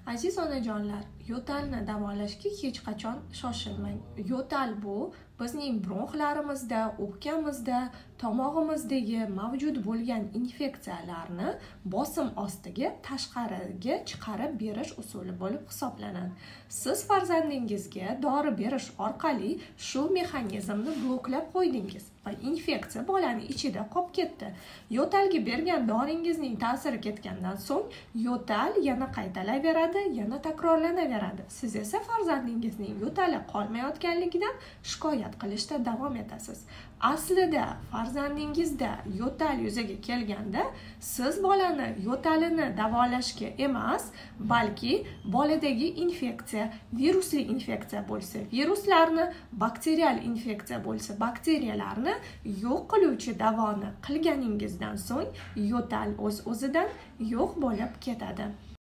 Aziz onajonlar, yo'talni davolashga hech qachon shoshilmang. Yo'tal bu bizning bronxlarimizda, o'pkamizda, tomog'imizdagi mavjud bo'lgan infeksiyalarni bosim ostiga, tashqariga chiqarib berish usuli bo'lib hisoblanadi. Siz farzandingizga dori berish orqali shu mexanizmni bloklab qo'ydingiz va infeksiya bolaning ichida qolib ketdi. Yo'talga bergan doringizning ta'siri ketgandan so'ng yo'tal yana qaytalaveradi, yana takrorlanaveradi. Siz esa farzandingizning yo'tali qolmayotganligidan shikoyat qilishda davom etasiz. Aslida farzandingizda yo'tal yuzaga kelganda siz bolani yo'talini davolashga emas, balki boladagi infeksiya, virusli infeksiya bo'lsa, viruslarni, bakterial infeksiya bo'lsa, bakteriyalarni yo'q qiluvchi davoni qilganingizdan so'ng yo'tal o'z-o'zidan yo'q bo'lib ketadi.